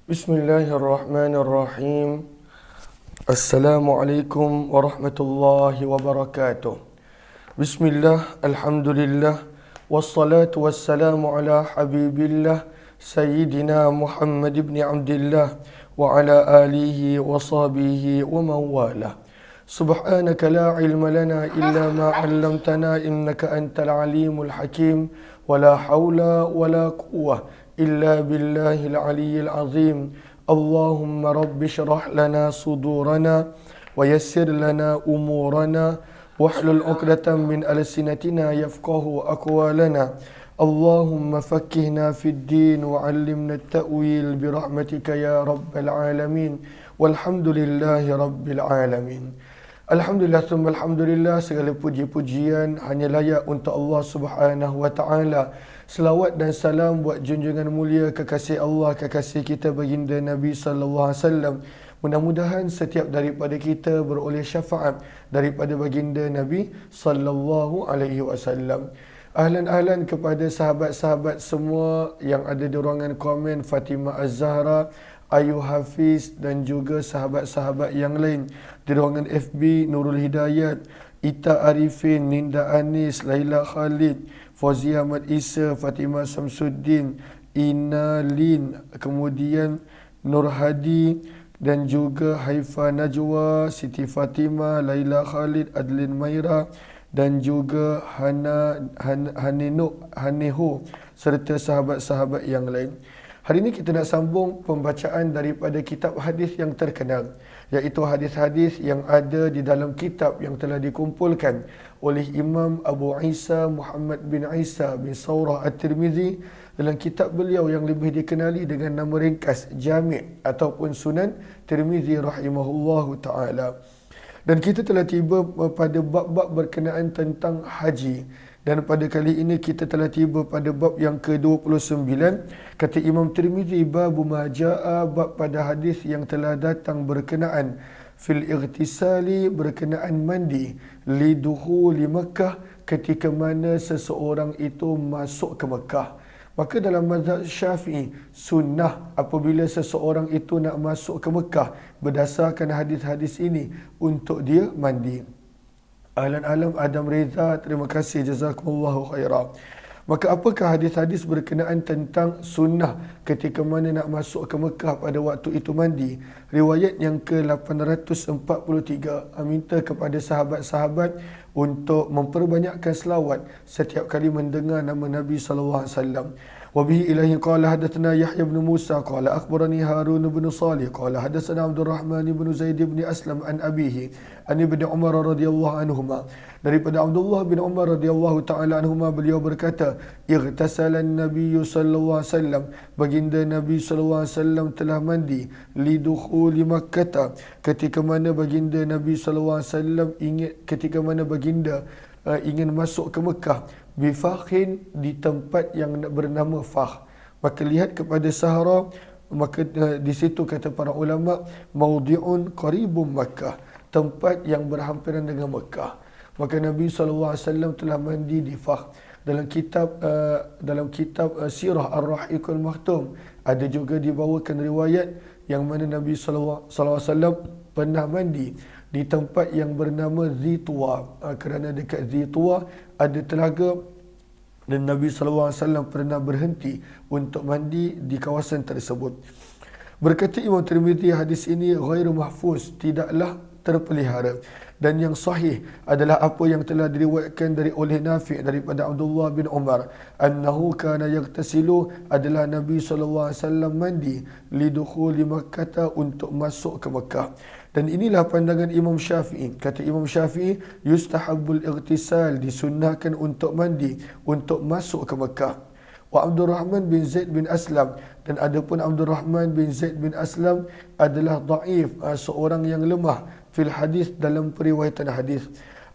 Bismillahirrahmanirrahim. Assalamualaikum warahmatullahi wabarakatuh. Bismillah, alhamdulillah, wassalatu wassalamu ala habibillah, Sayyidina Muhammad ibn Abdillah, wa ala alihi wa sahbihi wa mawalah. Subhanaka la ilma lana illa ma 'allamtana innaka antal alimul hakim, wa la hawla wa la quwwah إلا بالله العلي العظيم. اللهم رب اشرح لنا صدورنا ويسر لنا أمورنا واحلل عقدة من ألسنتنا يفقه أقوالنا. اللهم فقهنا في الدين وعلمنا التأويل برحمتك يا رب العالمين والحمد لله رب العالمين. Alhamdulillah, thumma alhamdulillah, segala puji-pujian hanya layak untuk Allah Subhanahu wa taala. Selawat dan salam buat junjungan mulia kekasih Allah, kekasih kita baginda Nabi sallallahu alaihi wasallam. Mudah-mudahan setiap daripada kita beroleh syafaat daripada baginda Nabi sallallahu alaihi wasallam. Ahlan kepada sahabat-sahabat semua yang ada di ruangan komen, Fatimah Az-Zahra, Ayu Hafiz dan juga sahabat-sahabat yang lain di ruangan FB, Nurul Hidayat, Ita Arifin, Ninda Anis, Laila Khalid, Fauzia Ahmad Isa, Fatimah Samsuddin, Ina Lin, kemudian Nur Hadi dan juga Haifa Najwa, Siti Fatimah, Laila Khalid, Adlin Maira dan juga Haneho serta sahabat-sahabat yang lain. Hari ini kita nak sambung pembacaan daripada kitab hadis yang terkenal, iaitu hadis-hadis yang ada di dalam kitab yang telah dikumpulkan oleh Imam Abu Isa Muhammad bin Isa bin Saurah At-Tirmizi dalam kitab beliau yang lebih dikenali dengan nama ringkas Jami' ataupun Sunan Tirmizi rahimahullahu ta'ala. Dan kita telah tiba pada bab-bab berkenaan tentang haji. Dan pada kali ini kita telah tiba pada bab yang ke-29. Kata Imam Tirmizi, babu ma jaa, bab pada hadis yang telah datang berkenaan fil irtisali, berkenaan mandi, lidukhuli Makkah, ketika mana seseorang itu masuk ke Makkah. Maka dalam mazhab Syafi'i, sunnah apabila seseorang itu nak masuk ke Makkah berdasarkan hadis-hadis ini untuk dia mandi. Ahlan Adam Reza, terima kasih, jazakumullahu khairah. Maka apakah hadis-hadis berkenaan tentang sunnah ketika mana nak masuk ke Mekah pada waktu itu mandi? Riwayat yang ke-843, minta kepada sahabat-sahabat untuk memperbanyakkan selawat setiap kali mendengar nama Nabi sallallahu alaihi wasallam. Wa bihi ilahi qala hadatsana Yahya bin Musa qala akhbarani Harun bin Salih qala hadatsana Abdul Rahman bin Zaid bin Aslam an abihi an Ibnu Umar radhiyallahu anhuma. Daripada Abdullah bin Umar radhiyallahu taala anhuma, beliau berkata, igtasala an-nabiy sallallahu alaihi wasallam, baginda Nabi sallallahu alaihi wasallam telah mandi, lidukhuli Makkah, ketika mana baginda Nabi sallallahu alaihi wasallam ingin masuk ke Mekah, bifakhin, di tempat yang bernama Fakh. Maka lihat kepada Sahara, maka di situ kata para ulama, maudi'un qaribun Makkah, tempat yang berhampiran dengan Mekah. Maka Nabi SAW telah mandi di Fakh. Dalam kitab Sirah Ar-Rahiqul Maktum ada juga dibawakan riwayat yang mana Nabi SAW pernah mandi di tempat yang bernama Zituwa, kerana dekat Zituwa ada telaga dan Nabi SAW pernah berhenti untuk mandi di kawasan tersebut. Berkata Imam Tirmizi, hadis ini ghairu mahfuz, tidaklah terpelihara. Dan yang sahih adalah apa yang telah diriwayatkan dari oleh Nafi' daripada Abdullah bin Umar, annahu kana yaghtasilu, adalah Nabi SAW mandi lidukhuli Makkah, untuk masuk ke Mekah. Dan inilah pandangan Imam Syafi'i. Kata Imam Syafi'i, yustahabbul ightisal, disunnahkan untuk mandi untuk masuk ke Mekah. Wa Abdurrahman bin Zaid bin Aslam, dan adapun Abdurrahman bin Zaid bin Aslam adalah dhaif, seorang yang lemah fil hadis, dalam periwayatan hadis.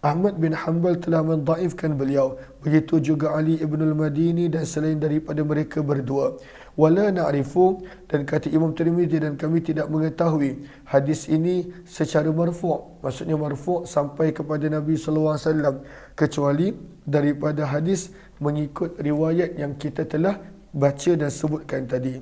Ahmad bin Hanbal telah mendhaifkan beliau, begitu juga Ali ibn al-Madini dan selain daripada mereka berdua. Wala na'rifu, dan kata Imam Tirmizi, dan kami tidak mengetahui hadis ini secara marfu', maksudnya marfu' sampai kepada Nabi sallallahu alaihi wasallam, kecuali daripada hadis mengikut riwayat yang kita telah baca dan sebutkan tadi.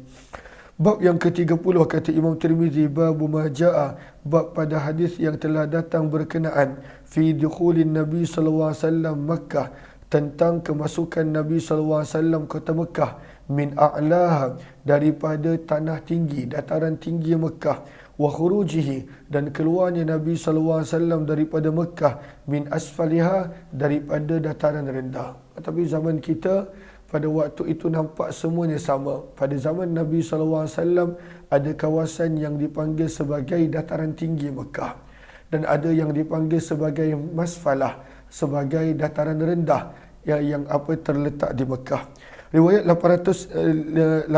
Bab yang ke-30 kata Imam Tirmizi, babu ma jaa, bab pada hadis yang telah datang berkenaan fi dukhulin Nabi sallallahu alaihi wasallam Makkah, tentang kemasukan Nabi sallallahu alaihi wasallam kota Mekah, min a'laha, daripada tanah tinggi, dataran tinggi Mekah, wa khurujihi, dan keluarnya Nabi sallallahu alaihi wasallam daripada Mekah, min asfaliha, daripada dataran rendah. Tapi zaman kita pada waktu itu nampak semuanya sama. Pada zaman Nabi SAW ada kawasan yang dipanggil sebagai dataran tinggi Mekah, dan ada yang dipanggil sebagai masfalah, sebagai dataran rendah yang terletak di Mekah. Riwayat 844.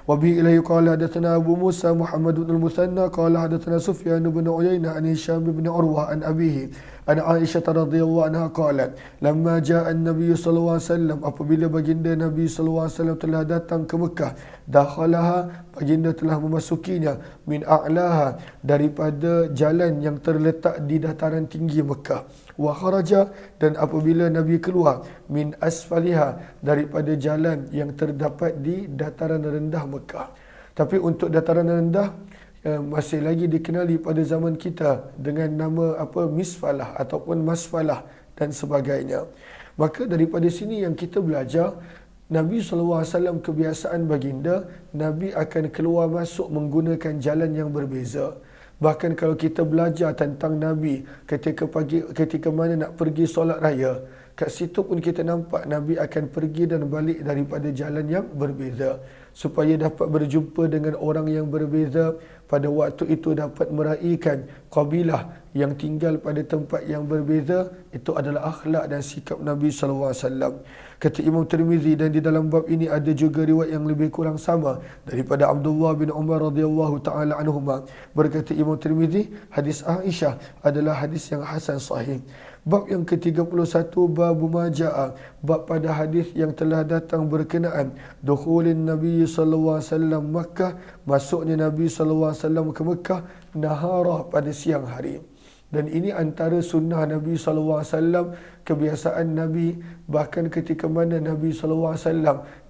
Wa bi ilaihi qala hadatsana Abu Musa Muhammad bin al-Musanna qala hadatsana Sufyan bin Uyainah an Hisham bin Urwah an abihi an Aisyah radhiyallahu anha qalat lamma jaa an-nabiy sallallahu alaihi wasallam, apabila baginda Nabi sallallahu alaihi wasallam telah datang ke Mekah, dakhalaha, baginda telah memasukinya, min a'laha, daripada jalan yang terletak di dataran tinggi Mekah, wa kharaja, dan apabila Nabi keluar, min asfaliha, daripada jalan yang terdapat di dataran rendah Mekah. Tapi untuk dataran rendah masih lagi dikenali pada zaman kita dengan nama misfalah ataupun masfalah dan sebagainya. Maka daripada sini yang kita belajar, Nabi SAW kebiasaan baginda, Nabi akan keluar masuk menggunakan jalan yang berbeza. Bahkan kalau kita belajar tentang Nabi ketika mana nak pergi solat raya, kat situ pun kita nampak Nabi akan pergi dan balik daripada jalan yang berbeza, supaya dapat berjumpa dengan orang yang berbeza. Pada waktu itu dapat meraihkan kabilah yang tinggal pada tempat yang berbeza. Itu adalah akhlak dan sikap Nabi SAW. Kata Imam Tirmizi, dan di dalam bab ini ada juga riwayat yang lebih kurang sama daripada Abdullah bin Umar radhiyallahu taala anhuma. Berkata Imam Tirmizi, hadis Aisyah adalah hadis yang hasan sahih. Bab yang ke-31, babu ma jaa, bab pada hadis yang telah datang berkenaan dukhulin Nabi sallallahu alaihi wasallam Makkah, masuknya Nabi sallallahu alaihi wasallam ke Mekah, nahara, pada siang hari. Dan ini antara sunnah Nabi SAW, kebiasaan Nabi. Bahkan ketika mana Nabi SAW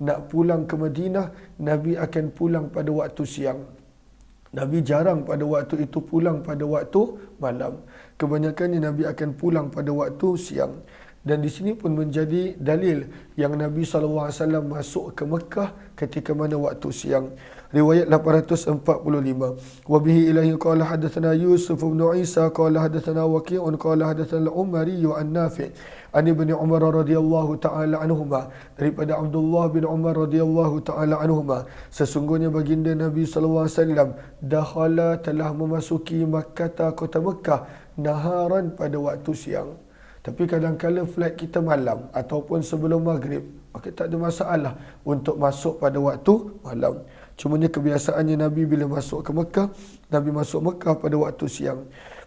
nak pulang ke Madinah, Nabi akan pulang pada waktu siang. Nabi jarang pada waktu itu pulang pada waktu malam. Kebanyakannya Nabi akan pulang pada waktu siang. Dan di sini pun menjadi dalil yang Nabi SAW masuk ke Mekah ketika mana waktu siang. Riwayat 845. Wa bihi ilahi qala hadatsana Yusuf bin Isa qala hadatsana Waqi'un qala hadatsana Umari an Nafi' an Ibn Umar radhiyallahu taala anhuma, daripada Abdullah bin Umar radhiyallahu taala anhuma, sesungguhnya baginda Nabi sallallahu alaihi wasallam dakhala, telah memasuki Makkah, kota Mekah, naharan, pada waktu siang. Tapi kadang-kala flight kita malam ataupun sebelum maghrib, maka tak ada masalah untuk masuk pada waktu malam. Cumanya kebiasaannya Nabi bila masuk ke Mekah, Nabi masuk Mekah pada waktu siang.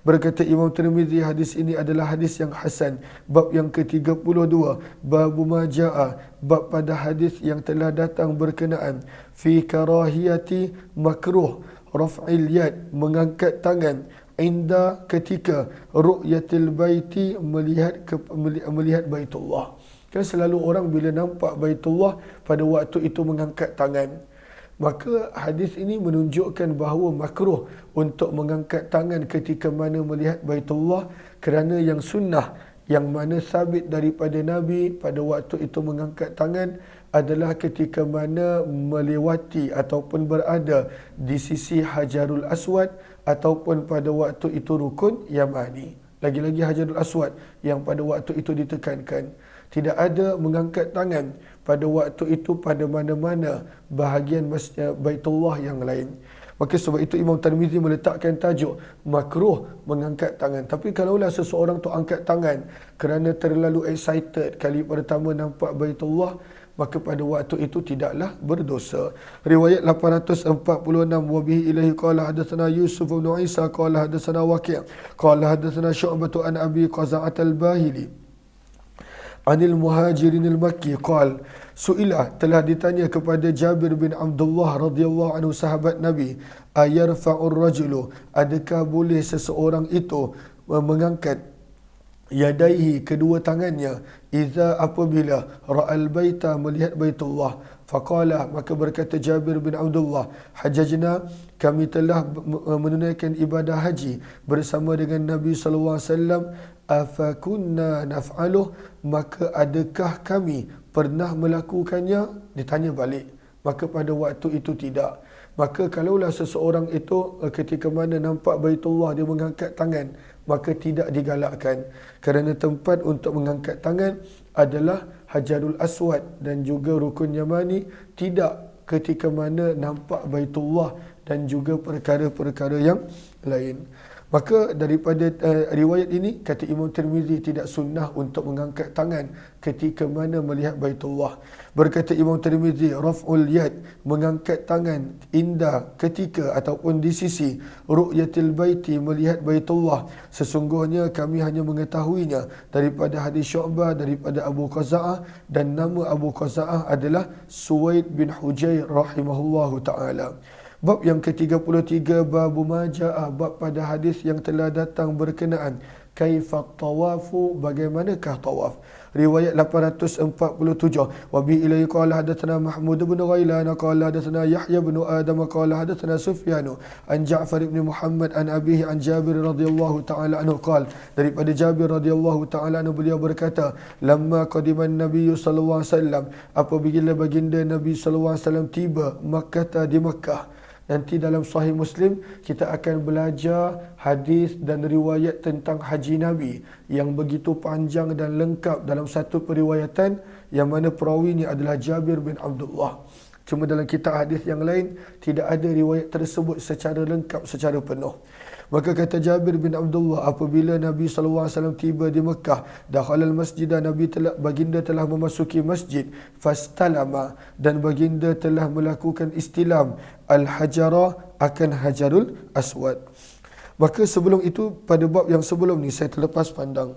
Berkata Imam Tirmizi, hadis ini adalah hadis yang hasan. Bab yang ke-32, babu ma jaa, bab pada hadis yang telah datang berkenaan fi karahiyati makruh raf'il yad, mengangkat tangan, inda, ketika ru'yatil baiti, melihat Baitullah. Kan selalu orang bila nampak Baitullah pada waktu itu mengangkat tangan. Maka hadis ini menunjukkan bahawa makruh untuk mengangkat tangan ketika mana melihat Baitullah, kerana yang sunnah yang mana sabit daripada Nabi pada waktu itu mengangkat tangan adalah ketika mana melewati ataupun berada di sisi Hajarul Aswad, ataupun pada waktu itu rukun Yamani. Lagi-lagi Hajarul Aswad yang pada waktu itu ditekankan. Tidak ada mengangkat tangan pada waktu itu pada mana-mana bahagian masjid Baitullah yang lain. Maka sebab itu Imam Tirmizi meletakkan tajuk makruh mengangkat tangan. Tapi kalaulah seseorang tu angkat tangan kerana terlalu excited kali pertama nampak Baitullah, maka pada waktu itu tidaklah berdosa. Riwayat 846, wa bihi ilaihi qala hadatsana Yusuf bin Isa qala hadatsana Waqi' qala hadatsana Syu'bah an Abi Qaza'ah al-Bahili anil Muhajirin al-Makki qala su'ilah, telah ditanya kepada Jabir bin Abdullah radhiyallahu anhu, sahabat Nabi, ayarfa'ur rajulu, adakah boleh seseorang itu mengangkat yadaihi, kedua tangannya, iza, apabila ra'al baita, melihat Baitullah, Faqala, maka berkata Jabir bin Abdullah, hajajna, kami telah menunaikan ibadah haji bersama dengan Nabi sallallahu alaihi wasallam. Afakunna naf'aluh, maka adakah kami pernah melakukannya? Ditanya balik. Maka pada waktu itu tidak. Maka kalaulah seseorang itu ketika mana nampak Baitullah dia mengangkat tangan, maka tidak digalakkan. Kerana tempat untuk mengangkat tangan adalah Hajarul Aswad dan juga Rukun Yamani, tidak ketika mana nampak Baitullah dan juga perkara-perkara yang lain. Maka daripada riwayat ini, kata Imam Tirmizi, tidak sunnah untuk mengangkat tangan ketika mana melihat Baitullah. Berkata Imam Tirmizi, raf'ul yad, mengangkat tangan inda ketika ataupun di sisi ru'yatil baiti, melihat Baitullah. Sesungguhnya kami hanya mengetahuinya daripada hadis Syu'bah daripada Abu Qaza'ah, dan nama Abu Qaza'ah adalah Suwaid bin Hujair rahimahullahu ta'ala. Bab yang ke-33, Babu Maja'ah, bab pada hadis yang telah datang berkenaan kaifat tawafu, bagaimanakah tawaf. Riwayat 847, wa bi ilaihi qala hadatsana Mahmud bin Ghailan qala hadatsana Yahya bin Adam qala hadatsana Sufyan an Ja'far bin Muhammad an abihi an Jabir radhiyallahu ta'ala anhu qala, daripada Jabir radhiyallahu ta'ala anhu beliau berkata, lamma qadiman Nabi sallallahu alaihi wasallam, apabila baginda Nabi sallallahu alaihi wasallam tiba Makkah, di Makkah. Nanti dalam Sahih Muslim kita akan belajar hadis dan riwayat tentang haji Nabi yang begitu panjang dan lengkap dalam satu periwayatan, yang mana perawinya adalah Jabir bin Abdullah. Cuma dalam kitab hadis yang lain tidak ada riwayat tersebut secara lengkap, secara penuh. Maka kata Jabir bin Abdullah, apabila Nabi SAW tiba di Mekah, dakhalal masjid, baginda telah memasuki masjid, fastalama, dan baginda telah melakukan istilam al-hajara, akan Hajarul Aswad. Maka sebelum itu, pada bab yang sebelum ni saya terlepas pandang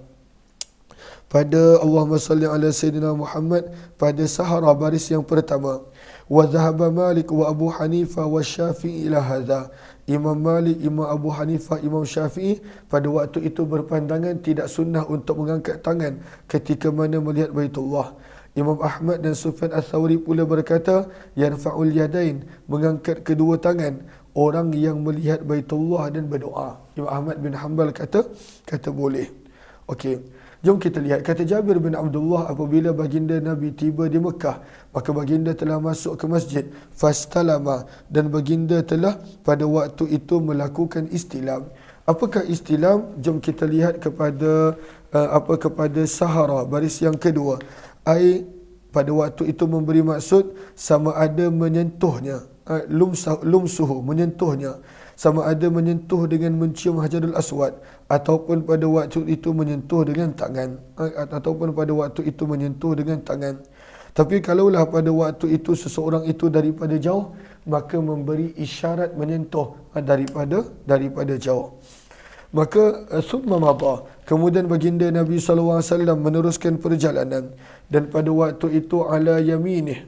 pada Allahumma salli ala Sayyidina Muhammad, pada sahara baris yang pertama, wa dhahaba Malik wa Abu Hanifah wa Syafi'i ila hadha. Imam Malik, Imam Abu Hanifah, Imam Syafi'i pada waktu itu berpandangan tidak sunnah untuk mengangkat tangan ketika mana melihat Baitullah. Imam Ahmad dan Sufyan Ats-Tsauri pula berkata, yarfa'ul yadain, mengangkat kedua tangan orang yang melihat Baitullah dan berdoa. Imam Ahmad bin Hanbal kata boleh. Okey. Jom kita lihat, kata Jabir bin Abdullah, apabila baginda Nabi tiba di Mekah, maka baginda telah masuk ke masjid, fastalama, dan baginda telah pada waktu itu melakukan istilam. Apakah istilam? Jom kita lihat kepada kepada sahara baris yang kedua. Ai pada waktu itu memberi maksud sama ada menyentuhnya, lumsuhu, menyentuhnya, sama ada menyentuh dengan mencium Hajarul Aswad, ataupun pada waktu itu menyentuh dengan tangan, ataupun pada waktu itu menyentuh dengan tangan. Tapi kalaulah pada waktu itu seseorang itu daripada jauh, maka memberi isyarat menyentuh daripada jauh. Maka summa madha, kemudian baginda Nabi sallallahu alaihi wasallam meneruskan perjalanan, dan pada waktu itu ala yaminih,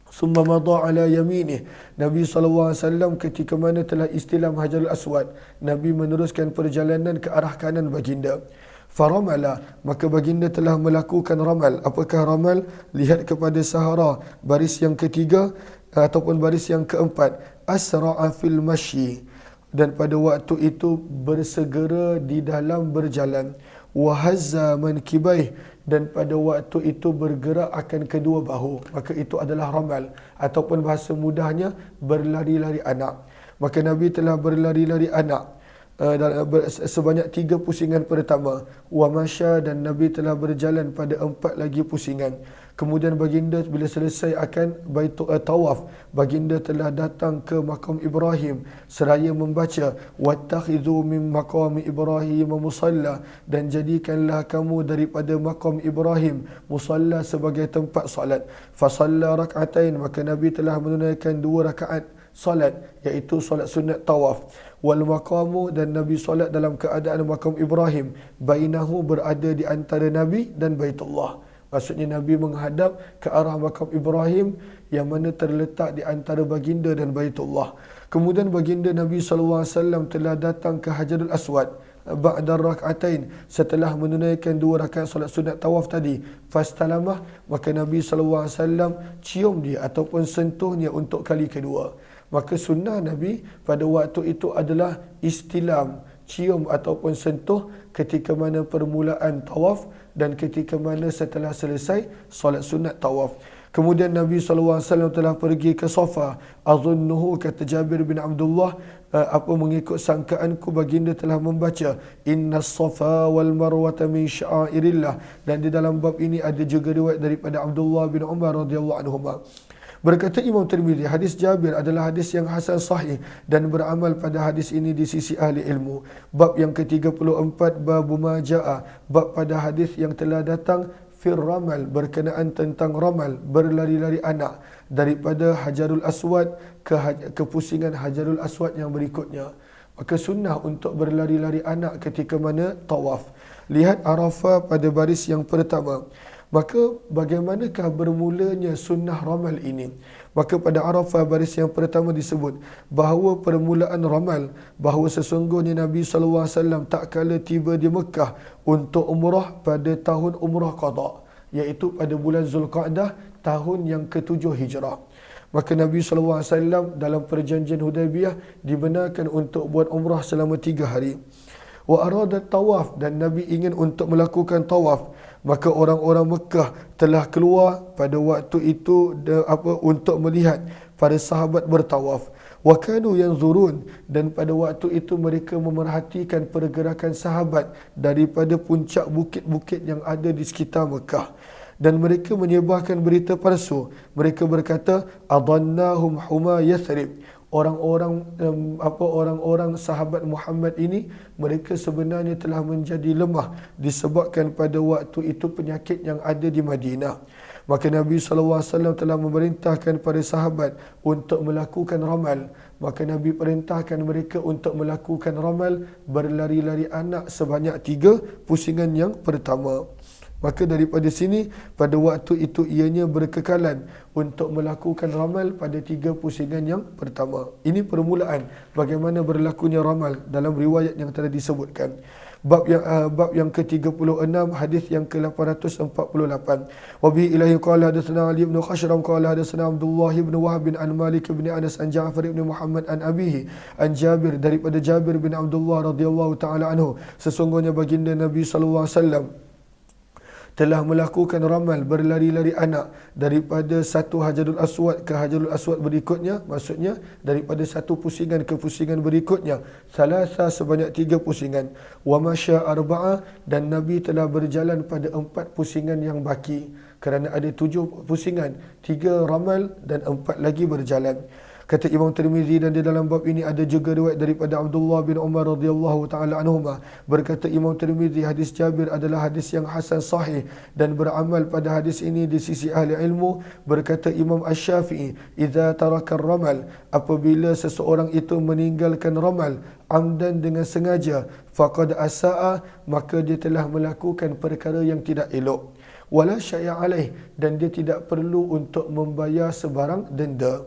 summa madha ala yaminih, Nabi SAW ketika mana telah istilam Hajarul Aswad, Nabi meneruskan perjalanan ke arah kanan baginda. Faramala, maka baginda telah melakukan ramal. Apakah ramal? Lihat kepada sahara baris yang ketiga ataupun baris yang keempat. Asra'a fil masyi, dan pada waktu itu bersegera di dalam berjalan. Wahazza mankibaih, dan pada waktu itu bergerak akan kedua bahu. Maka itu adalah ramal, ataupun bahasa mudahnya berlari-lari anak. Maka Nabi telah berlari-lari anak sebanyak 3 pusingan pertama. Wa masya, dan Nabi telah berjalan pada 4 lagi pusingan. Kemudian baginda bila selesai akan tawaf, baginda telah datang ke makam Ibrahim seraya membaca wattakhidhu min maqami Ibrahim musalla, dan jadikanlah kamu daripada makam Ibrahim musalla sebagai tempat salat. Fa salla rak'atain, maka Nabi telah menunaikan 2 rakaat salat, iaitu salat sunat tawaf. Wal maqamu, dan Nabi salat dalam keadaan makam Ibrahim bainahu, berada di antara Nabi dan Baitullah. Maksudnya Nabi menghadap ke arah makam Ibrahim yang mana terletak di antara baginda dan Baitullah. Kemudian baginda Nabi SAW telah datang ke Hajarul Aswad. ba'da rak'atain, setelah menunaikan 2 rakaat solat sunat tawaf tadi, fastalamah, maka Nabi SAW cium dia ataupun sentuhnya untuk kali kedua. Maka sunnah Nabi pada waktu itu adalah istilam, cium ataupun sentuh ketika mana permulaan tawaf dan ketika mana setelah selesai solat sunat tawaf. Kemudian Nabi SAW telah pergi ke Safa. Azunnuhu, kata Jabir bin Abdullah, apa mengikut sangkaanku baginda telah membaca Inna Safa wal Marwata min sya'airillah. Dan di dalam bab ini ada juga riwayat daripada Abdullah bin Umar radhiyallahu anhuma. Berkata Imam Tirmizi, hadis Jabir adalah hadis yang hasan sahih dan beramal pada hadis ini di sisi ahli ilmu. Bab yang ke-34, bab ma jaa, bab pada hadis yang telah datang fir ramal, berkenaan tentang ramal, berlari-lari anak daripada Hajarul Aswad ke pusingan Hajarul Aswad yang berikutnya. Maka sunnah untuk berlari-lari anak ketika mana tawaf. Lihat Arafah pada baris yang pertama. Maka bagaimanakah bermulanya sunnah ramal ini? Maka pada Arafah baris yang pertama disebut bahawa permulaan ramal, bahawa sesungguhnya Nabi SAW tak kala tiba di Mekah untuk umrah pada tahun umrah qada, iaitu pada bulan Zulqa'dah tahun yang ke-7 Hijrah. Maka Nabi SAW dalam perjanjian Hudaibiyah dibenarkan untuk buat umrah selama 3 hari. Wa aradat tawaf, dan Nabi ingin untuk melakukan tawaf. Maka orang-orang Mekah telah keluar pada waktu itu untuk melihat para sahabat bertawaf. Wa kanu yanzurun, dan pada waktu itu mereka memerhatikan pergerakan sahabat daripada puncak bukit-bukit yang ada di sekitar Mekah. Dan mereka menyebarkan berita palsu. Mereka berkata adannahum huma Yathrib. Orang-orang sahabat Muhammad ini, mereka sebenarnya telah menjadi lemah disebabkan pada waktu itu penyakit yang ada di Madinah. Maka Nabi SAW telah memerintahkan para sahabat untuk melakukan ramal. Maka Nabi perintahkan mereka untuk melakukan ramal berlari-lari anak sebanyak 3 pusingan yang pertama. Maka daripada sini pada waktu itu ianya berkekalan untuk melakukan ramal pada 3 pusingan yang pertama. Ini permulaan bagaimana berlakunya ramal dalam riwayat yang telah disebutkan. Bab yang ke-36, hadis yang ke-848. Wa bi ilahi qala hadatsana Ali bin Khashram qala hadatsana Abdullah bin Wahb an Malik bin Anas an Ja'far bin Muhammad an abihi an Jabir, daripada Jabir bin Abdullah radhiyallahu taala anhu, sesungguhnya baginda Nabi sallallahu alaihi wasallam telah melakukan ramal berlari-lari anak daripada satu Hajarul Aswad ke Hajarul Aswad berikutnya, maksudnya daripada satu pusingan ke pusingan berikutnya, salasa sebanyak 3 pusingan, wa masya arba'a, dan Nabi telah berjalan pada 4 pusingan yang baki, kerana ada 7 pusingan, 3 ramal dan 4 lagi berjalan. Kata Imam Tirmizi, dan di dalam bab ini ada juga riwayat daripada Abdullah bin Umar radhiyallahu taala anhuma. Berkata Imam Tirmizi, hadis Jabir adalah hadis yang hasan sahih dan beramal pada hadis ini di sisi ahli ilmu. Berkata Imam Asy-Syafi'i, idza taraka ramal, apabila seseorang itu meninggalkan ramal amdan, dengan sengaja, faqad asaa, maka dia telah melakukan perkara yang tidak elok. Wala syai'a alaih, dan dia tidak perlu untuk membayar sebarang denda.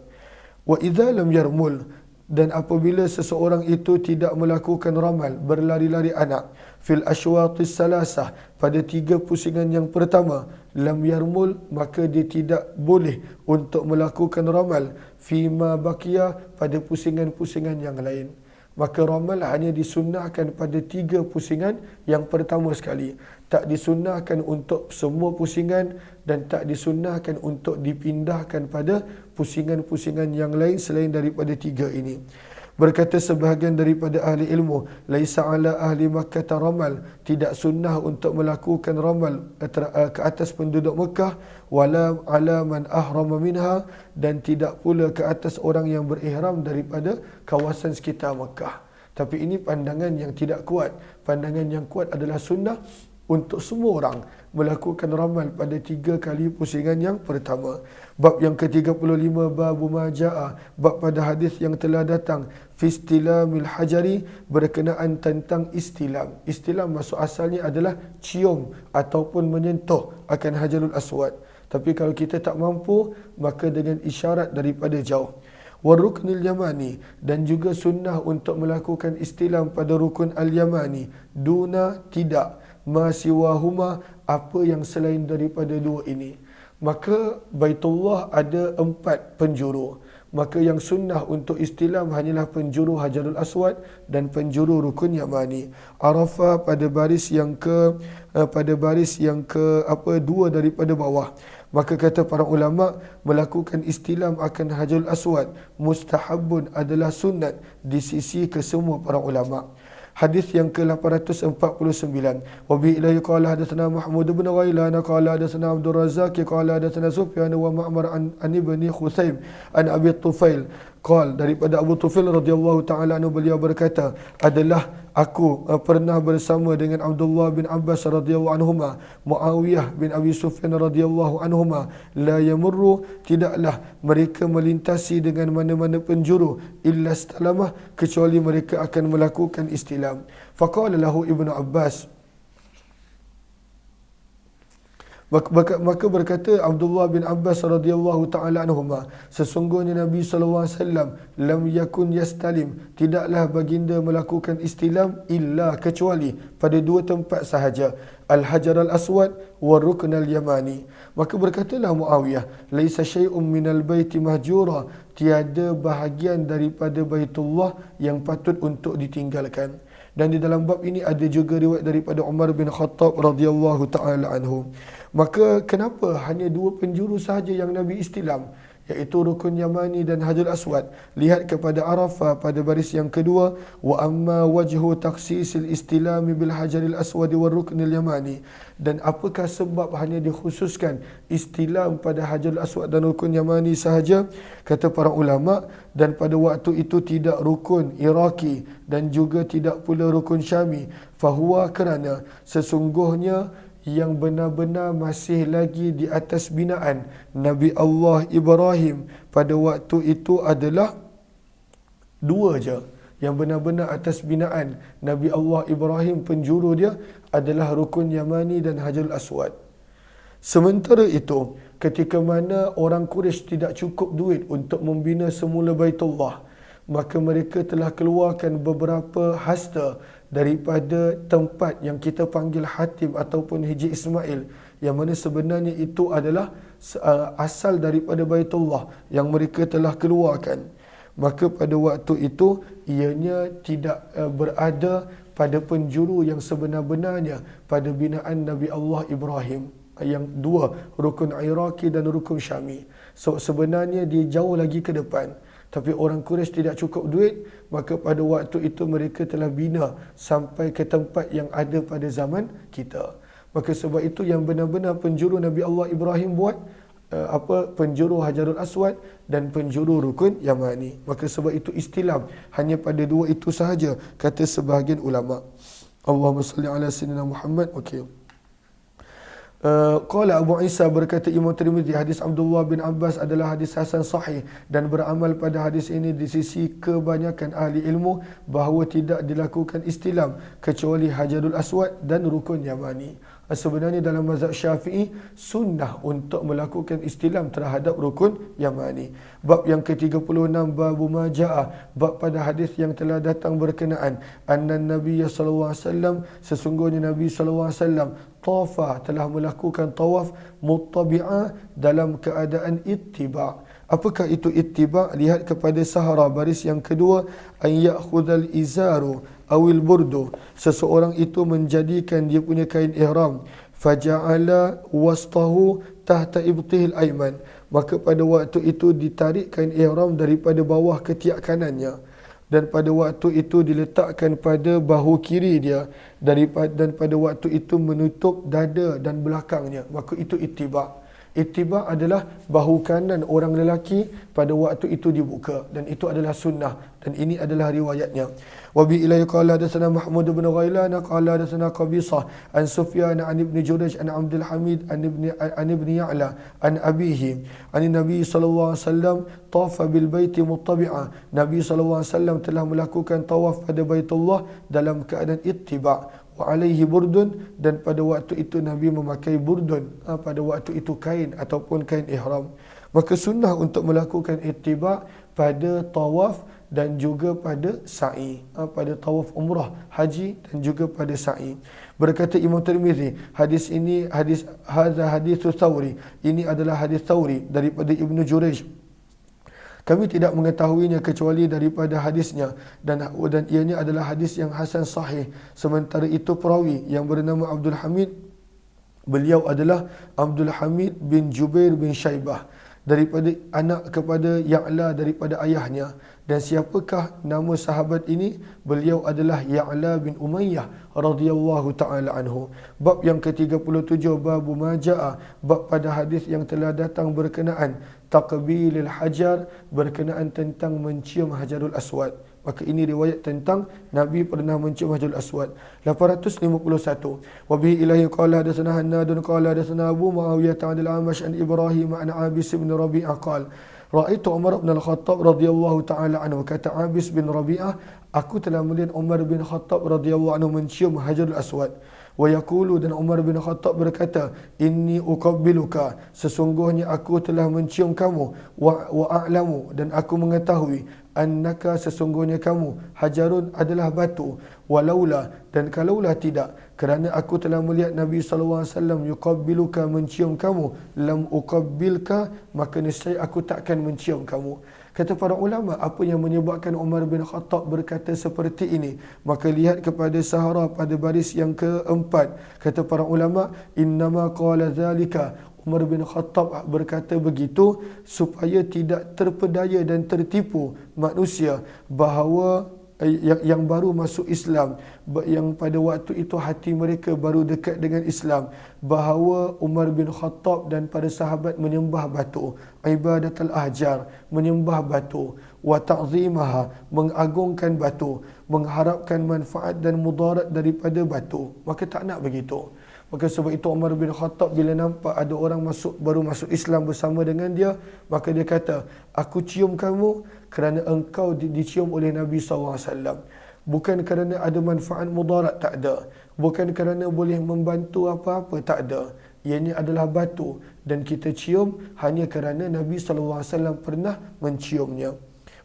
Wa idza lam yarmul, dan apabila seseorang itu tidak melakukan ramal berlari-lari anak fil asywatis salasah, pada 3 pusingan yang pertama, lam yarmul, maka dia tidak boleh untuk melakukan ramal fima baqiya, pada pusingan-pusingan yang lain. Maka ramal hanya disunnahkan pada 3 pusingan yang pertama sekali. Tak disunnahkan untuk semua pusingan dan tak disunnahkan untuk dipindahkan pada pusingan-pusingan yang lain selain daripada 3 ini. Berkata sebahagian daripada ahli ilmu, laisa ala ahli Makkah ramal, tidak sunnah untuk melakukan ramal ke atas penduduk Mekah, wala ala man ahrama minha, dan tidak pula ke atas orang yang berihram daripada kawasan sekitar Mekah. Tapi ini pandangan yang tidak kuat. Pandangan yang kuat adalah sunnah untuk semua orang melakukan ramal pada 3 kali pusingan yang pertama. Bab yang ke-35, bab ma jaa, bab pada hadis yang telah datang fistilamil hajari, berkenaan tentang istilam. Istilam maksud asalnya adalah cium ataupun menyentuh akan Hajarul Aswad. Tapi kalau kita tak mampu, maka dengan isyarat daripada jauh. waruknil yamani, dan juga sunnah untuk melakukan istilam pada rukun al-yamani, duna tidak, ma siwahuma, apa yang selain daripada dua ini. Maka Baitullah ada 4 penjuru. Maka yang sunnah untuk istilam hanyalah penjuru Hajarul Aswad dan penjuru Rukun Yamani. Arafah pada baris yang ke dua daripada bawah. Maka kata para ulama, melakukan istilam akan Hajarul Aswad mustahabun, adalah sunat di sisi kesemua para ulama. Hadis yang ke-849. Wa bi ilaihi qala hadatsana Mahmud bin Ghailan qala hadatsana Abdul Razzaq qala hadatsana Sufyan wa Ma'mar an ibni Khusaim an Abi Tufail qala, daripada Abu Tufail radhiyallahu taala anhu, beliau berkata, adalah aku pernah bersama dengan Abdullah bin Abbas radhiyallahu anhuma, Muawiyah bin Abi Sufyan radhiyallahu anhuma, la yamurru, tidaklah mereka melintasi dengan mana-mana penjuru, illa istalamah, kecuali mereka akan melakukan istilam. Faqala lahu Ibnu Abbas, maka berkata Abdullah bin Abbas radhiyallahu taala anhuma, sesungguhnya Nabi sallallahu alaihi wasallam lam yakun yastalim, tidaklah baginda melakukan istilam illa, kecuali pada 2 tempat sahaja, al-Hajar al-Aswad wa Rukn al-Yamani. Maka berkatalah Muawiyah, laisa syai'un minal baiti mahjura, tiada bahagian daripada Baitullah yang patut untuk ditinggalkan. Dan di dalam bab ini ada juga riwayat daripada Umar bin Khattab radhiyallahu taala anhu. Maka kenapa hanya 2 penjuru sahaja yang Nabi istilam, iaitu Rukun Yamani dan Hajar Aswad? Lihat kepada Arafah pada baris yang kedua, wa amma wajhu takhsisil istilami bil Hajaril Aswad wa Ruknil Yamani, dan apakah sebab hanya dikhususkan istilam pada Hajar Aswad dan Rukun Yamani sahaja? Kata para ulama, dan pada waktu itu tidak Rukun Iraki dan juga tidak pula Rukun Syami, fahuwa, kerana sesungguhnya yang benar-benar masih lagi di atas binaan Nabi Allah Ibrahim pada waktu itu adalah 2 je. Yang benar-benar atas binaan Nabi Allah Ibrahim, penjuru dia adalah Rukun Yamani dan Hajarul Aswad. Sementara itu, ketika mana orang Quraisy tidak cukup duit untuk membina semula Baitullah, maka mereka telah keluarkan beberapa hasta daripada tempat yang kita panggil Hatim ataupun Hijri Ismail, yang mana sebenarnya itu adalah asal daripada Baitullah yang mereka telah keluarkan. Maka pada waktu itu ianya tidak berada pada penjuru yang sebenar-benarnya pada binaan Nabi Allah Ibrahim, yang 2, Rukun Iraki dan Rukun Syami. So sebenarnya dia jauh lagi ke depan, tapi orang Quraisy tidak cukup duit, maka pada waktu itu mereka telah bina sampai ke tempat yang ada pada zaman kita. Maka sebab itu yang benar-benar penjuru Nabi Allah Ibrahim buat penjuru Hajarul Aswad dan penjuru Rukun Yamani. Maka sebab itu istilam hanya pada 2 itu sahaja, kata sebahagian ulama. Allahumma salli ala sayyidina Muhammad. Okey. Qala Abu Isa, berkata Imam Tirmizi, hadis Abdullah bin Abbas adalah hadis hasan sahih, dan beramal pada hadis ini di sisi kebanyakan ahli ilmu bahawa tidak dilakukan istilam kecuali Hajarul Aswad dan Rukun Yamani. Sebenarnya dalam mazhab Syafi'i sunnah untuk melakukan istilam terhadap Rukun Yamani. Bab yang ke-36, babu majaa, bab pada hadis yang telah datang berkenaan annan Nabi sallallahu alaihi wasallam, sesungguhnya Nabi sallallahu alaihi wasallam tafa, telah melakukan tawaf, muttabi'a, dalam keadaan ittiba'. Apakah itu ittiba'? Lihat kepada Sahara baris yang kedua, an ya'khudhal izaru awil burdu, seseorang itu menjadikan dia punya kain ihram, faja'ala wastahu tahta ibtihil aiman, maka pada waktu itu ditarik kain ihram daripada bawah ketiak kanannya, dan pada waktu itu diletakkan pada bahu kiri dia, dan pada waktu itu menutup dada dan belakangnya. Maka itu ittiba'. Ittiba' adalah bahu kanan orang lelaki pada waktu itu dibuka, dan itu adalah sunnah, dan ini adalah riwayatnya. Wa bi ilaihi qala hadatsana Mahmud bin Ghailan qala hadatsana Qabisah an Sufyan an Ibn Jurayj an Abdul Hamid an ibn Ya'la an abihi an Nabi sallallahu alaihi wasallam tafa bil baiti muttabi'a. Nabi sallallahu alaihi wasallam telah melakukan tawaf pada Baitullah dalam keadaan ittiba'. Wa alaihi burdun, dan pada waktu itu Nabi memakai burdun, pada waktu itu kain ataupun kain ihram. Maka sunnah untuk melakukan ittiba' pada tawaf dan juga pada sa'i, pada tawaf umrah, haji dan juga pada sa'i. Berkata Imam Tirmizi, hadis ini hadis Tsauri, ini adalah hadis Tsauri daripada Ibnu Jurayj. Kami tidak mengetahuinya kecuali daripada hadisnya, dan ianya adalah hadis yang hasan sahih. Sementara itu perawi yang bernama Abdul Hamid, beliau adalah Abdul Hamid bin Jubair bin Syaibah, daripada anak kepada Ya'la daripada ayahnya. Dan siapakah nama sahabat ini? Beliau adalah Ya'la bin Umayyah radhiyallahu ta'ala anhu. Bab yang ke-37, bab majaa, bab pada hadis yang telah datang berkenaan taqbilil hajar, berkenaan tentang mencium Hajarul Aswad. Maka ini riwayat tentang Nabi pernah mencium Hajarul Aswad. 851. Wa bihi ilahi qala hadatsana Hannadun qala hadatsana Abu Muawiyah an al-Amash an Ibrahim an Abis bin Rabi'ah qala Ra'aitu Umar bin Al-Khattab radhiyallahu ta'ala anhu. Kata Abis bin Rabi'ah, aku telah melihat Umar bin Khattab radhiyallahu anhu mencium Hajarul Aswad. Wa yaqulu, dan Umar bin Khattab berkata, inni uqabbiluka, sesungguhnya aku telah mencium kamu, wa a'lamu, dan aku mengetahui, annaka, sesungguhnya kamu, hajarun, adalah batu, walaula, dan kalaulah tidak, kerana aku telah melihat Nabi SAW yuqabbiluka, mencium kamu, lam uqabbilka, maka niscaya aku takkan mencium kamu. Kata para ulama, apa yang menyebabkan Umar bin Khattab berkata seperti ini? Maka lihat kepada Sahara pada baris yang keempat. Kata para ulama, innama qala zalika, Umar bin Khattab berkata begitu supaya tidak terpedaya dan tertipu manusia bahawa yang baru masuk Islam, yang pada waktu itu hati mereka baru dekat dengan Islam, bahawa Umar bin Khattab dan para sahabat menyembah batu, ibadatul ahjar, menyembah batu, wa ta'zimaha, mengagungkan batu, mengharapkan manfaat dan mudarat daripada batu. Maka tak nak begitu. Maka sebab itu Umar bin Khattab bila nampak ada orang baru masuk Islam bersama dengan dia, maka dia kata, aku cium kamu kerana engkau dicium oleh Nabi SAW. Bukan kerana ada manfaat mudarat, tak ada. Bukan kerana boleh membantu apa-apa, tak ada. Ianya adalah batu, dan kita cium hanya kerana Nabi SAW pernah menciumnya.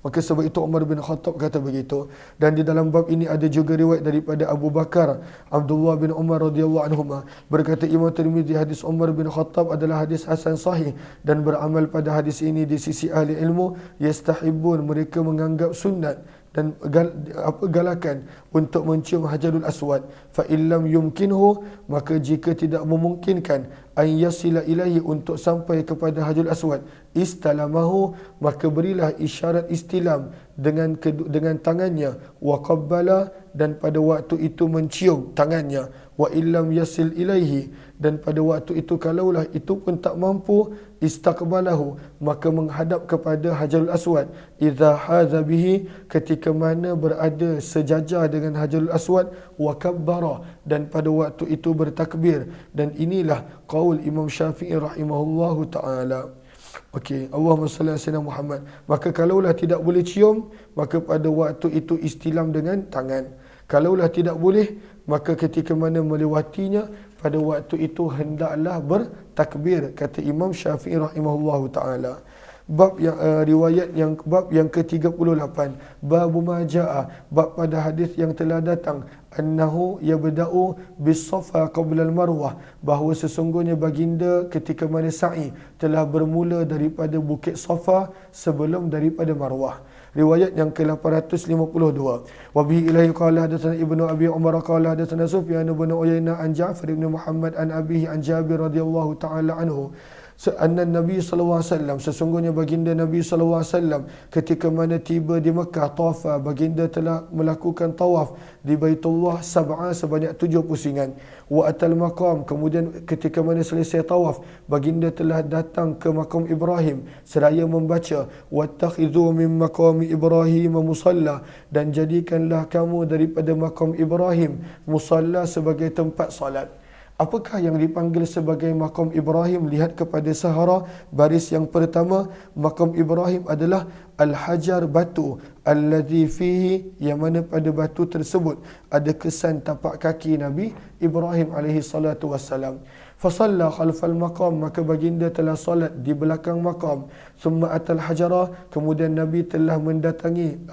Maka sebab itu Umar bin Khattab kata begitu. Dan di dalam bab ini ada juga riwayat daripada Abu Bakar, Abdullah bin Umar radhiyallahu anhuma. Berkata Imam Tirmizi, hadis Umar bin Khattab adalah hadis hasan sahih, dan beramal pada hadis ini di sisi ahli ilmu, yastahibbun, mereka menganggap sunat dan galakan untuk mencium Hajarul Aswad. Fa illam yumkinhu, maka jika tidak memungkinkan, an yasila ilahi, untuk sampai kepada Hajarul Aswad, istalamahu, maka berilah isyarat istilam dengan tangannya, wa qabbala, dan pada waktu itu mencium tangannya, wa illam yasil ilaihi, dan pada waktu itu kalaulah itu pun tak mampu, istaqbalahu, maka menghadap kepada Hajarul Aswad, idza hadza bihi, ketika mana berada sejajar dengan Hajarul Aswad, wa kabbara, dan pada waktu itu bertakbir. Dan inilah qaul Imam Syafi'i rahimahullahu taala. Okey, Allahumma salli ala sayyidina Muhammad. Maka kalaulah tidak boleh cium, maka pada waktu itu istilam dengan tangan. Kalaulah tidak boleh, maka ketika mana melewatinya, pada waktu itu hendaklah bertakbir, kata Imam Syafi'i rahimahullahu taala. Bab yang bab yang ke-38, bab majaa, bab pada hadis yang telah datang, annahu yabda'u bis-safa qabla al-marwah, bahawa sesungguhnya baginda ketika mana sa'i telah bermula daripada bukit Safa sebelum daripada Marwah. Riwayat yang ke-852. Wa bihi ilahi qala hadatsana Ibnu Abi Umar qala hadatsana Sufyan bin Uyainah an Ja'far bin Muhammad an abihi an Jabir radhiyallahu ta'ala anhu, anna Nabi sallallahu alaihi wasallam, sesungguhnya baginda Nabi sallallahu alaihi wasallam ketika mana tiba di Mekah, tawafa, baginda telah melakukan tawaf di Baitullah sab'a, sebanyak 7 pusingan. Wa atal maqam, kemudian ketika mana selesai tawaf, baginda telah datang ke makam Ibrahim seraya membaca, wattakhidhu min maqami Ibrahim musalla, dan jadikanlah kamu daripada makam Ibrahim musalla, sebagai tempat salat. Apakah yang dipanggil sebagai makam Ibrahim? Lihat kepada Sahara baris yang pertama, makam Ibrahim adalah al-hajar, batu, alladhi fihi, yang mana pada batu tersebut ada kesan tapak kaki Nabi Ibrahim alaihi salatu wassalam. Fasalla khalfal maqam, maka baginda telah solat di belakang maqam. Summa atal hajara, kemudian Nabi telah mendatangi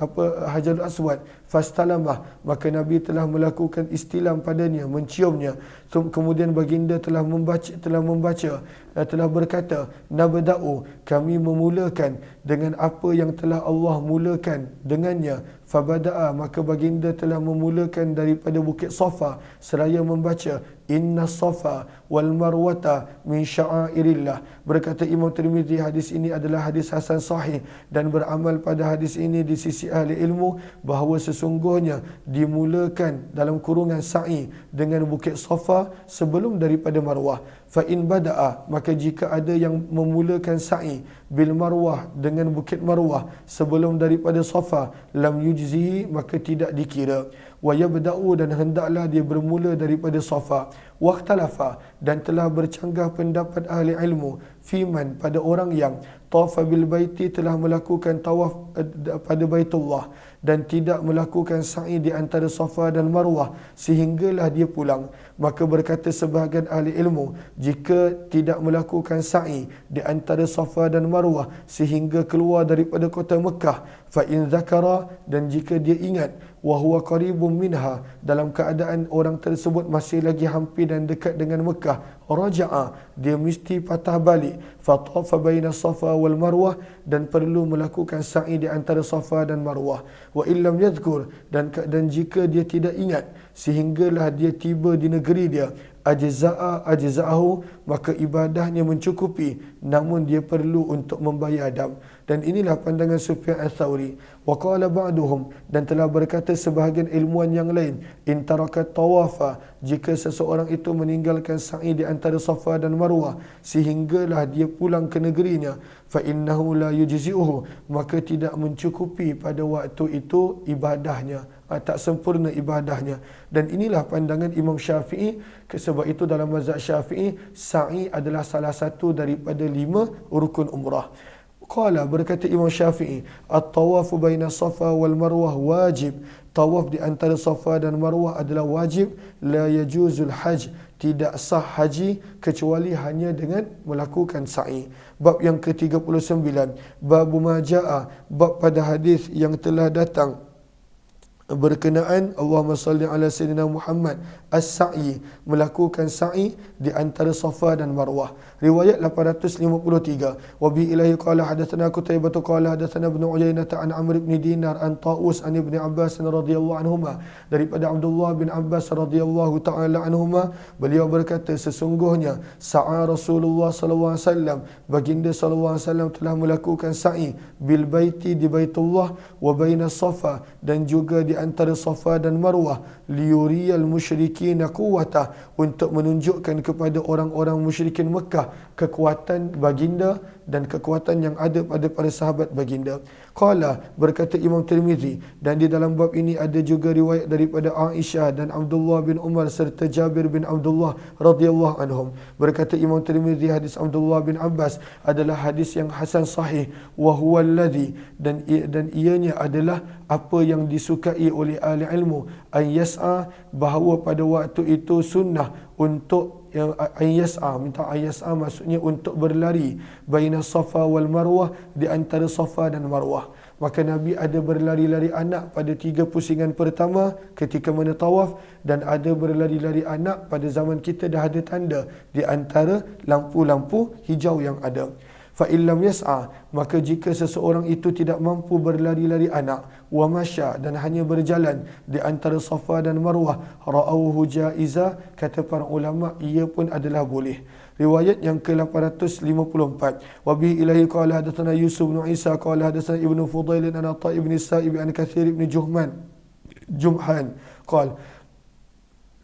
Hajarul Aswad. Fastalamah, maka Nabi telah melakukan istilam padanya, menciumnya. Kemudian baginda telah berkata, nabda'u, kami memulakan dengan apa yang telah Allah mulakan dengannya. Fabada'a, maka baginda telah memulakan daripada Bukit Safa seraya membaca Inna Safa wal Marwata min sya'airillah. Berkata Imam Tirmizi, hadis ini adalah hadis hasan sahih, dan beramal pada hadis ini di sisi ahli ilmu bahawa sesungguhnya dimulakan dalam kurungan sa'i dengan Bukit Safa sebelum daripada Marwah. Fa in bada'a, maka jika ada yang memulakan sa'i bil Marwah dengan Bukit Marwah sebelum daripada Safa, lam yujzihi, maka tidak dikira. Wa yabda'u, dan hendaklah dia bermula daripada Safa. Waqtalafa, dan telah bercanggah pendapat ahli ilmu fiman, pada orang yang tawafa bil baiti, telah melakukan tawaf pada Baitullah dan tidak melakukan sa'i di antara Safa dan Marwah sehinggalah dia pulang. Maka berkata sebahagian ahli ilmu, jika tidak melakukan sa'i di antara Safa dan Marwah sehingga keluar daripada kota Mekah, fa in zakara, dan jika dia ingat, wa huwa qaribun minha, dalam keadaan orang tersebut masih lagi hampir dan dekat dengan Mekah, raja'a, dia mesti patah balik. Fatafa baina Safa wal Marwah, dan perlu melakukan sa'i di antara Safa dan Marwah. Wa illam yadhkur, dan jika dia tidak ingat sehinggalah dia tiba di negeri dia, ajza'ahu, maka ibadahnya mencukupi, namun dia perlu untuk membayar dam. Dan inilah pandangan Sufyan Ats-Tsauri. Wa qala ba'duhum, dan telah berkata sebahagian ilmuwan yang lain, in tarakat tawafa, jika seseorang itu meninggalkan sa'i di antara Safa dan Marwah sehinggalah dia pulang ke negerinya, fa innahu la yujzi'uhu, maka tidak mencukupi pada waktu itu ibadahnya, tak sempurna ibadahnya. Dan inilah pandangan Imam Syafi'i. Sebab itu dalam mazhab Syafi'i, sa'i adalah salah satu daripada 5 rukun umrah. Qala, berkata Imam Syafi'i, at-tawafu baina Safa wal Marwah wajib, tawaf di antara Safa dan Marwah adalah wajib. La yajuzul hajj, tidak sah haji kecuali hanya dengan melakukan sa'i. Bab yang ke-39, bab maja'a, bab pada hadis yang telah datang berkenaan Allahumma salli ala sayyidina Muhammad as-sa'i, melakukan sa'i di antara Safa dan Marwah. Riwayat 853. Wa bi ilahi qala hadatsana Qutaibah qala hadatsana Ibnu Uyainah an Amr bin Dinar an Taus an Ibnu Abbas radhiyallahu anhuma, daripada Abdullah bin Abbas radhiyallahu taala anhuma, beliau berkata, sesungguhnya sa'a Rasulullah sallallahu alaihi wasallam, baginda sallallahu alaihi wasallam telah melakukan sa'i bil baiti, di Baitullah, wa baina Safa, dan juga di antara Safa dan Marwah, liyuriyal musyrikin quwwatah, untuk menunjukkan kepada orang-orang musyrikin Mekah kekuatan baginda dan kekuatan yang ada pada para sahabat baginda. Qala, berkata Imam Tirmizi, dan di dalam bab ini ada juga riwayat daripada Aisyah dan Abdullah bin Umar serta Jabir bin Abdullah radhiyallahu anhum. Berkata Imam Tirmizi, hadis Abdullah bin Abbas adalah hadis yang hasan sahih. Wa huwa alladhi, dan ianya adalah apa yang disukai oleh ahli ilmu, an yas'a, bahawa pada waktu itu sunnah untuk ayas'a, minta ayas'a maksudnya untuk berlari, baina Safa wal Marwah, di antara Safa dan Marwah. Maka Nabi ada berlari-lari anak pada 3 pusingan pertama ketika mana tawaf, dan ada berlari-lari anak pada zaman kita dah ada tanda di antara lampu-lampu hijau yang ada. Fa illam yas'a, maka jika seseorang itu tidak mampu berlari-lari anak, wa masya, dan hanya berjalan di antara Safa dan Marwah, ra'auhu jaiza, kata para ulama, ia pun adalah boleh. Riwayat yang ke-854. Wa bihi ilahi qala hadatsana Yusuf bin Isa qala hadatsana Ibnu Fudail an Atha ibn Sa'ib an Katsir ibn Jumhan qala,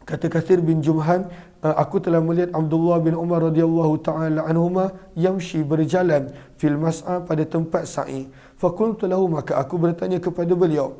kata Katsir bin Jumhan, aku telah melihat Abdullah bin Umar radhiyallahu taala anhuma yamshi, berjalan, fil mas'a, pada tempat sa'i. Faqultu lahu, maka aku bertanya kepada beliau,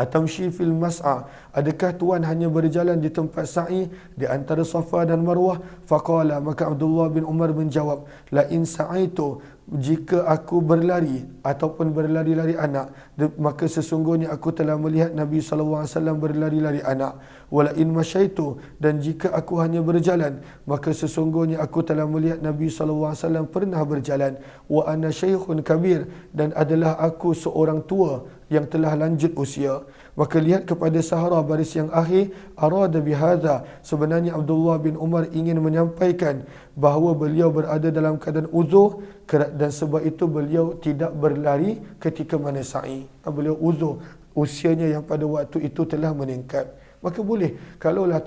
atamshi fil mas'a, adakah tuan hanya berjalan di tempat sa'i di antara Safa dan Marwah? Faqala, maka Abdullah bin Umar menjawab, la in sa'aitu jika aku berlari ataupun berlari-lari anak, maka sesungguhnya aku telah melihat Nabi SAW berlari-lari anak. Wala in masyaitu, dan jika aku hanya berjalan, maka sesungguhnya aku telah melihat Nabi SAW pernah berjalan. Wa ana syaikhun kabir, dan adalah aku seorang tua yang telah lanjut usia. Maka lihat kepada Sahara baris yang akhir, arada bihadza, sebenarnya Abdullah bin Umar ingin menyampaikan bahawa beliau berada dalam keadaan uzur, dan sebab itu beliau tidak berlari ketika mana sa'i. Beliau uzur, usianya yang pada waktu itu telah meningkat. Maka boleh, kalaulah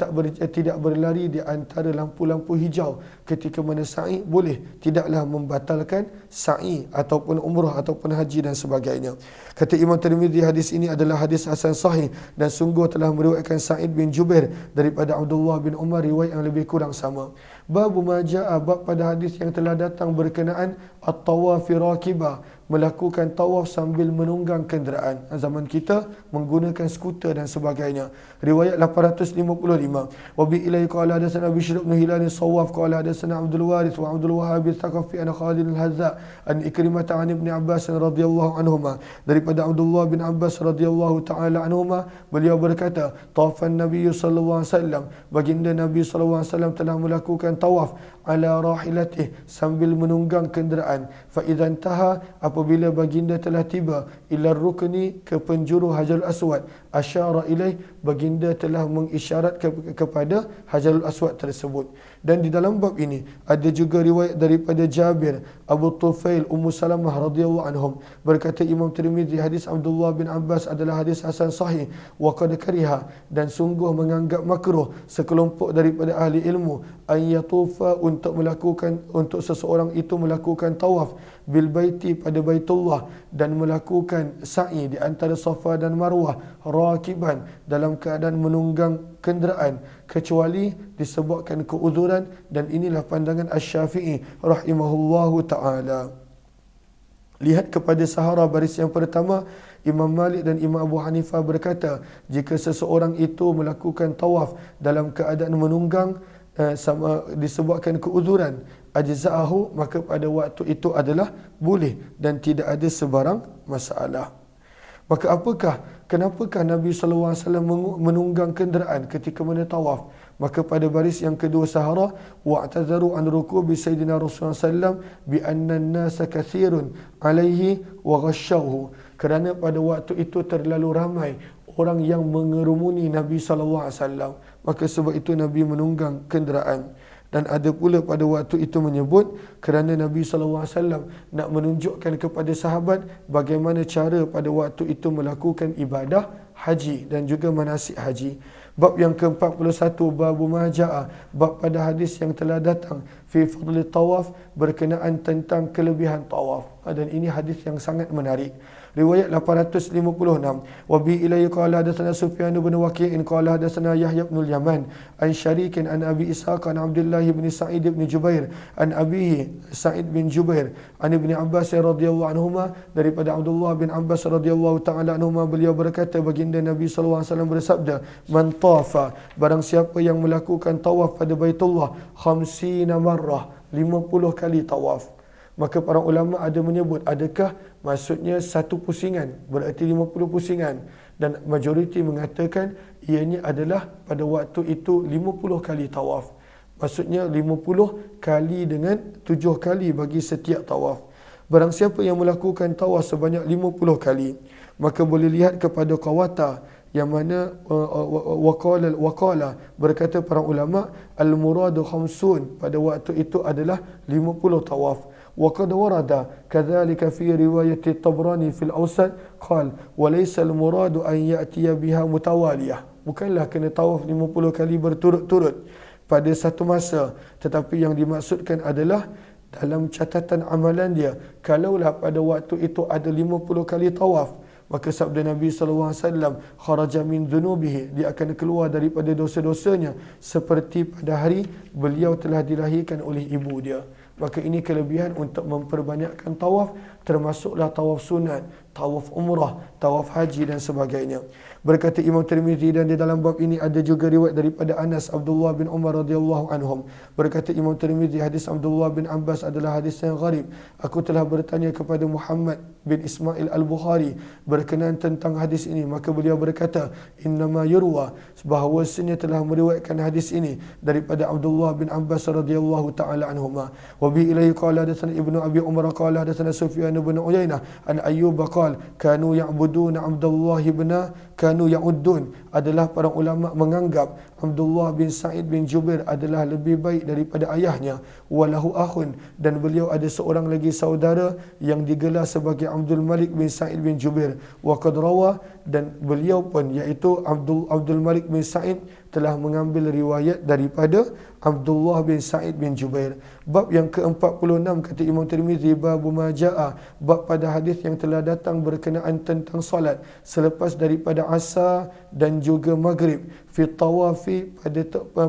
tidak berlari di antara lampu-lampu hijau ketika mana sa'i, boleh, tidaklah membatalkan sa'i ataupun umrah ataupun haji dan sebagainya. Kata Imam Tirmizi, hadis ini adalah hadis hasan sahih dan sungguh telah meriwayatkan Sa'id bin Jubair daripada Abdullah bin Umar, riwayat yang lebih kurang sama. Babu maja'a, bab pada hadis yang telah datang berkenaan at-tawafi raqiba, melakukan tawaf sambil menunggang kenderaan. Zaman kita menggunakan skuter dan sebagainya. Riwayat 855. Wa bi ilai qala hadatsana Bishr bin Hilal as-Sawaf qala hadatsana Abdul Warith wa Abdul Wahhab al-Thaqafi an Khalid al-Hazza an Ikrimah an Ibn Abbas radhiyallahu anhuma, daripada Abdullah bin Abbas radhiyallahu taala anhuma, beliau berkata, tawafan Nabi sallallahu alaihi wasallam, baginda Nabi sallallahu alaihi wasallam telah melakukan tawaf ala rahilatih, sambil menunggang kenderaan. Fa idzan taha, apabila baginda telah tiba, ila rukni, ke penjuru Hajarul Aswad, asyara ilaih, baginda telah mengisyarat kepada Hajarul Aswad tersebut. Dan di dalam bab ini ada juga riwayat daripada Jabir, Abu Tufail, Ummu Salamah radhiyallahu anhum. Berkata Imam Tirmizi, hadis Abdullah bin Abbas adalah hadis hasan sahih. Wa qad kariha, dan sungguh menganggap makruh sekelompok daripada ahli ilmu an yatufa, untuk seseorang itu melakukan tawaf bil baiti, pada Baitullah, dan melakukan sa'i di antara Safa dan Marwah rakiban, dalam keadaan menunggang kenderaan, kecuali disebabkan keuzuran. Dan inilah pandangan Asy-Syafi'i rahimahullahu ta'ala. Lihat kepada Sahara baris yang pertama, Imam Malik dan Imam Abu Hanifah berkata, jika seseorang itu melakukan tawaf dalam keadaan menunggang sama disebabkan keuzuran, ajza'ahu, maka pada waktu itu adalah boleh dan tidak ada sebarang masalah. Maka kenapakah Nabi SAW menunggang kenderaan ketika mana tawaf? Maka pada baris yang kedua Sahara, wa'tadharu an rukubi Sayyidina Rasulullah SAW bi anna an-nasa kathirun alaihi wa ghashawhu, kerana pada waktu itu terlalu ramai orang yang mengerumuni Nabi SAW. Maka sebab itu Nabi menunggang kenderaan. Dan ada pula pada waktu itu menyebut kerana Nabi SAW nak menunjukkan kepada sahabat bagaimana cara pada waktu itu melakukan ibadah haji dan juga manasik haji. Bab yang ke-41, babu maja'a, bab pada hadis yang telah datang fi fadli tawaf, berkenaan tentang kelebihan tawaf. Dan ini hadis yang sangat menarik. Riwayat 856. Wa bi ilayhi qala hadatsana Sufyan bin Waqi'in qala hadatsana Yahya bin al-Yaman an Syarikin an Abi Ishaq an Abdullah bin Sa'id bin Jubair an abihi Sa'id bin Jubair an Ibn Abbas radhiyallahu anhuma, daripada Abdullah bin Abbas radhiyallahu taala anhuma, beliau berkata, baginda Nabi sallallahu alaihi wasallam bersabda, man tafa, barang siapa yang melakukan tawaf pada Baitullah 50 marrah, 50 kali tawaf. Maka para ulama ada menyebut, adakah maksudnya satu pusingan, berarti 50 pusingan, dan majoriti mengatakan ianya adalah pada waktu itu 50 kali tawaf. Maksudnya 50 kali dengan 7 kali bagi setiap tawaf. Barang siapa yang melakukan tawaf sebanyak 50 kali, maka boleh lihat kepada qawata, yang mana waqala berkata para ulama, al-muradu khamsun, pada waktu itu adalah 50 tawaf. وقد ورد كذلك في رواية الطبراني في الأوسط قال وليس المراد أن يأتي بها متوالية, bukanlah kena tawaf 50 kali berturut-turut pada satu masa, tetapi yang dimaksudkan adalah dalam catatan amalan dia. Kalaulah pada waktu itu ada 50 kali tawaf, maka sabda Nabi SAW, kharaja min dhunubihi, dia akan keluar daripada dosa-dosanya seperti pada hari beliau telah dilahirkan oleh ibu dia. Maka ini kelebihan untuk memperbanyakkan tawaf, termasuklah tawaf sunat. tawaf umrah, tawaf haji dan sebagainya. Berkata Imam Tirmizi, dan di dalam bab ini ada juga riwayat daripada Anas Abdullah bin Umar radhiyallahu anhum. Berkata Imam Tirmizi, hadis Abdullah bin Abbas adalah hadis yang gharib. Aku telah bertanya kepada Muhammad bin Ismail al-Bukhari berkenaan tentang hadis ini, maka beliau berkata, innama yurwa, bahawasanya telah meriwayatkan hadis ini daripada Abdullah bin Abbas radhiyallahu taala anhuma. Wa bi ilaihi qala hadatsana Ibnu Abi Umar qala hadatsana Sufyan bin Uyainah an Ayyub qala kanu ya'buduna Abdullah bin kanu ya'uddun, adalah para ulama menganggap Abdullah bin Sa'id bin Jubair adalah lebih baik daripada ayahnya, walahu akhun, dan beliau ada seorang lagi saudara yang digelar sebagai Abdul Malik bin Sa'id bin Jubair, wa qad rawa, dan beliau pun iaitu Abdul Malik bin Sa'id telah mengambil riwayat daripada Abdullah bin Sa'id bin Jubair. Bab yang ke-46 kata Imam Tirmizi, bab majaa, bab pada hadis yang telah datang berkenaan tentang solat selepas daripada asar dan juga maghrib, fi tawafi,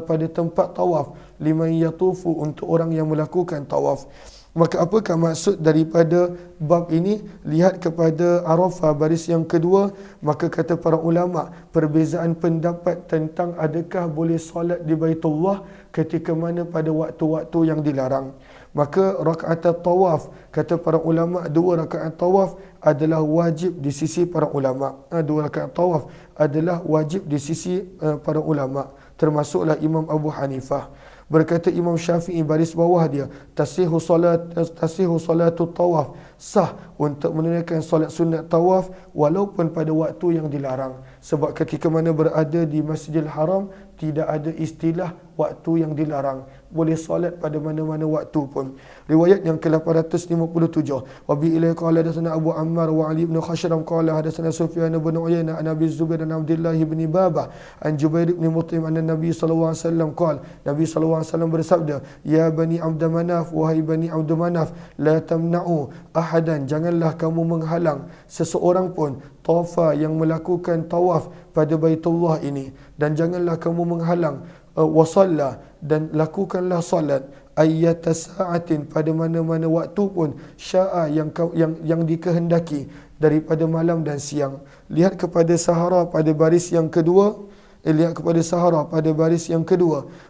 pada tempat tawaf, liman yatufu, untuk orang yang melakukan tawaf. Maka apakah maksud daripada bab ini? Lihat kepada Arafah baris yang kedua, maka kata para ulama, perbezaan pendapat tentang adakah boleh solat di Baitullah ketika mana pada waktu-waktu yang dilarang. Maka rakaat tawaf, kata para ulama, 2 rakaat tawaf adalah wajib di sisi para ulama. 2 rakaat tawaf adalah wajib di sisi para ulama, termasuklah Imam Abu Hanifah. Berkata Imam Syafi'i baris bawah dia, tasihu salatu tawaf, sah untuk menunaikan solat sunat tawaf walaupun pada waktu yang dilarang. Sebab ketika mana berada di Masjidil Haram tidak ada istilah waktu yang dilarang, boleh solat pada mana-mana waktu pun. Riwayat yang ke-857, wa bi ilaihi qala hadatsana Abu Ammar wa Ali bin Khashram qala hadatsana Sufyan bin Uyainah an Abi Zubair dan Abdullah bin Babah an Jubair bin Mut'im anna Nabi sallallahu alaihi wasallam qala, Nabi sallallahu alaihi wasallam bersabda, ya bani Abd Manaf, wahai bani Abd Manaf, la tamna'u ahadan, janganlah kamu menghalang seseorang pun, tawafa, yang melakukan tawaf pada Baitullah ini, dan janganlah kamu menghalang wasalla, dan lakukanlah salat, ayyata sa'atin, pada mana-mana waktu pun, sya'a, yang dikehendaki, daripada malam dan siang. Lihat kepada Sahara pada baris yang kedua,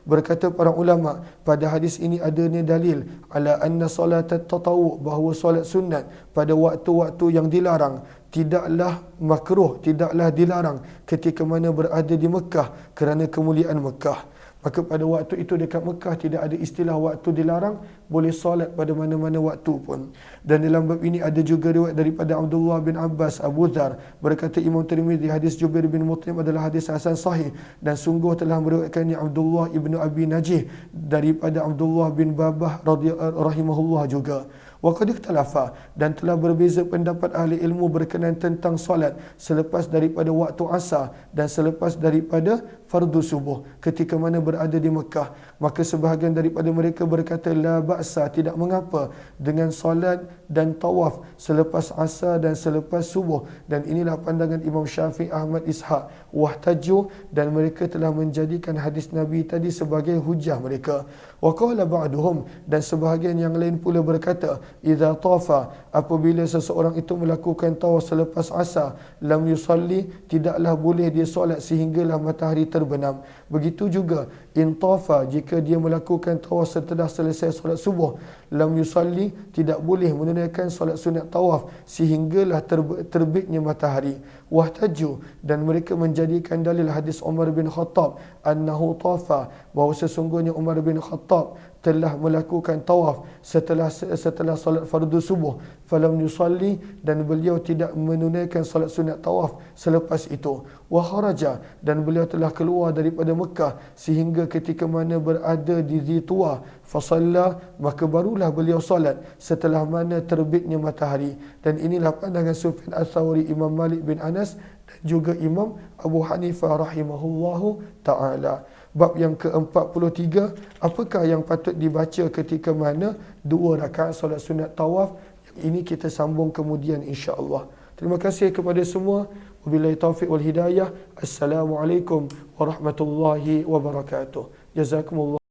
berkata para ulama, pada hadis ini adanya dalil ala anna salat at-tatawu, bahawa solat sunat pada waktu-waktu yang dilarang tidaklah makruh, tidaklah dilarang ketika mana berada di Mekah kerana kemuliaan Mekah. Maka pada waktu itu dekat Mekah tidak ada istilah waktu dilarang, boleh solat pada mana-mana waktu pun. Dan dalam bab ini ada juga riwayat daripada Abdullah bin Abbas, Abu Dzar, berkata Imam Tirmizi, hadis Jubair bin Mut'im adalah hadis hasan sahih, dan sungguh telah meriwayatkannya Abdullah ibnu Abi Najih daripada Abdullah bin Babah rahimahullah juga. Wa qad ikhtalafa, dan telah berbeza pendapat ahli ilmu berkenaan tentang solat selepas daripada waktu asar dan selepas daripada fardu subuh ketika mana berada di Mekah. Maka sebahagian daripada mereka berkata, la ba'sa, tidak mengapa dengan solat dan tawaf selepas asar dan selepas subuh. Dan inilah pandangan Imam Syafi'i, Ahmad, Ishaq, wahtaju, dan mereka telah menjadikan hadis Nabi tadi sebagai hujah mereka. Wa qala ba'duhum, dan sebahagian yang lain pula berkata, idza tafa, apabila seseorang itu melakukan tawaf selepas asar, lam yusalli, tidaklah boleh dia solat sehinggalah matahari terbenam. Begitu juga in tafa, jika dia melakukan tawaf setelah selesai solat subuh, lam yusalli, tidak boleh menunaikan solat sunat tawaf sehinggalah terbitnya matahari. Wahtaju, dan mereka menjadikan dalil hadis Umar bin Khattab annahu tafa, bahawa sesungguhnya Umar bin Khattab telah melakukan tawaf setelah solat fardu subuh, falam yusalli, dan beliau tidak menunaikan solat sunat tawaf selepas itu. Wa kharaja, dan beliau telah keluar daripada Mekah sehingga ketika mana berada di Zituwa, fasalla, maka barulah beliau solat setelah mana terbitnya matahari. Dan inilah pandangan Sufyan Ats-Tsauri, Imam Malik bin Anas, dan juga Imam Abu Hanifah rahimahullahu ta'ala. Bab yang ke-43, apakah yang patut dibaca ketika mana 2 rakaat solat sunat tawaf? Yang ini kita sambung kemudian insya-Allah. Terima kasih kepada semua. Wabillahi taufiq wal hidayah. Assalamualaikum warahmatullahi wabarakatuh. Jazakumullah.